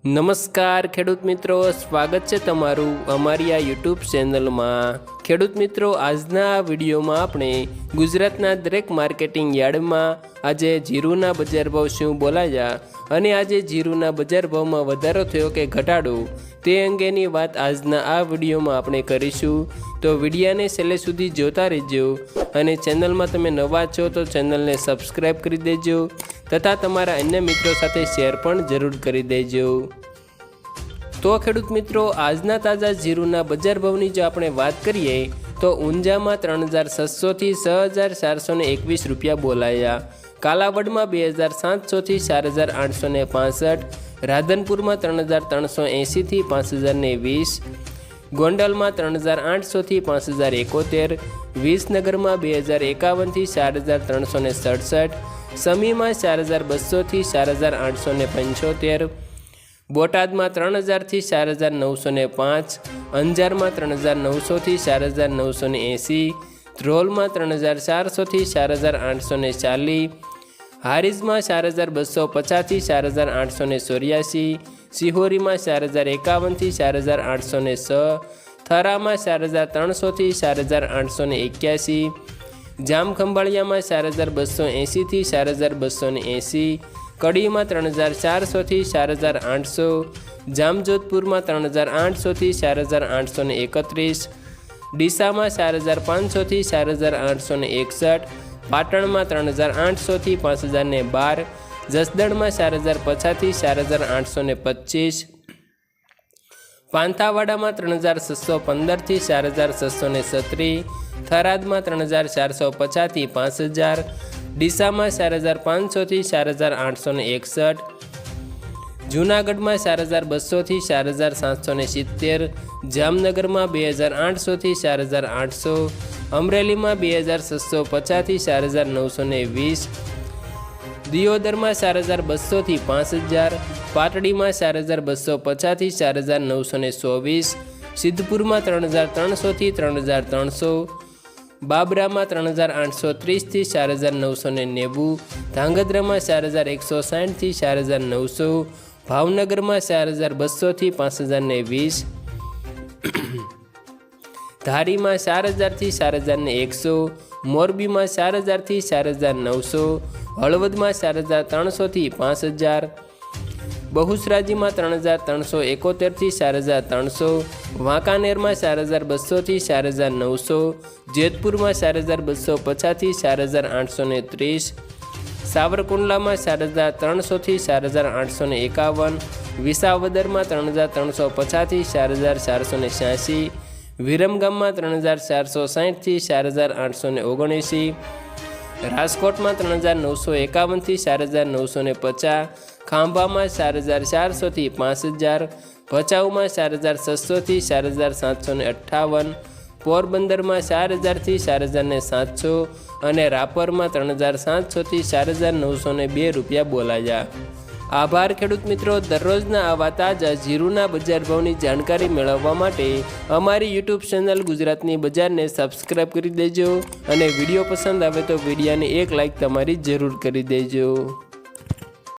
નમસ્કાર ખેડૂત મિત્રો, સ્વાગત છે તમારું અમારી આ યુટ્યુબ ચેનલમાં। ખેડૂત મિત્રો, આજના આ વિડીયોમાં આપણે ગુજરાતના દરેક માર્કેટિંગ યાર્ડમાં આજે જીરુના બજાર ભાવ શું બોલાયા અને આજે જીરુના બજાર ભાવમાં વધારો થયો કે ઘટાડો તે અંગેની વાત આજના આ વિડીયોમાં આપણે કરીશું। તો વિડીયોને છેલ્લે સુધી જોતા રહેજો અને ચેનલમાં તમે નવા છો તો ચેનલને સબસ્ક્રાઈબ કરી દેજો તથા તમારા અન્ય મિત્રો સાથે શેર પણ જરૂર કરી દેજો। તો ખેડૂત મિત્રો, આજના તાજા જીરુના બજાર ભાવની જો આપણે વાત કરીએ તો ઊંઝામાં 3600 થી 6421 રૂપિયા બોલાયા, કાલાવડમાં 2700 થી 4865, રાધનપુરમાં 3380 થી 5020, ગોંડલમાં 3800 થી 5071, વિસનગરમાં 2051 થી 4367, સમીમાં 4200 થી 4875, બોટાદમાં 3000 થી 4905, અંજારમાં 3900 થી 4980, ધ્રોલમાં 3400 થી 4840, હારીજમાં 4250 થી 4884, સિહોરીમાં 4051 થી 4806, થરામાં 4300 થી 4881, જામખંભાળિયામાં 4280 થી 4280, કડીમાં 3400 થી 4800, જામજોધપુરમાં 3800 થી 4831, ડીસામાં 4500 થી 4861, પાટણમાં 3800 થી 5012, જસદણમાં 4050 થી 4825, પાંથાવાડામાં 3615 થી 4636, થરાદમાં 3450 થી 5000, ડીસામાં 4500 થી 4861, જૂનાગઢમાં 4200 થી 4770, જામનગરમાં 2800 થી 4800, અમરેલીમાં 2650 થી 4920, દિયોદરમાં 4200 થી 5000, પાટડીમાં 4250 થી 4924, સિદ્ધપુરમાં 3300 થી 3300, બાબરામાં 3830 થી 4990, ધાંગધ્રામાં 4160 થી 4900, ભાવનગરમાં 4200 થી 5020, ધારીમાં 4000 થી 4100, મોરબીમાં 4000 થી 4900, હળવદમાં 4300 થી 5000, બહુચરાજીમાં 3371 થી 4300, વાંકાનેરમાં 4200 થી 4900, જેતપુરમાં 4250 થી 4830, સાવરકુંડલામાં 4300 થી 4851, વિસાવદરમાં 3350 થી 4486, વિરમગામમાં 3460 થી 4879, રાજકોટમાં 3951 થી 4950, ખાંભામાં 4400 થી 5000, ભચાઉમાં 4600 થી 4758, પોરબંદરમાં 4000 થી 4700 અને રાપરમાં 3700 થી 4902 રૂપિયા બોલાયા। આભાર ખેડૂત મિત્રો, દરરોજના આવા તાજા જીરુના બજાર ભાવની જાણકારી મેળવવા માટે અમારી યુટ્યુબ ચેનલ ગુજરાતની બજારને સબસ્ક્રાઈબ કરી દેજો અને વિડીયો પસંદ આવે તો વિડીયોને એક લાઈક તમારી જરૂર કરી દેજો।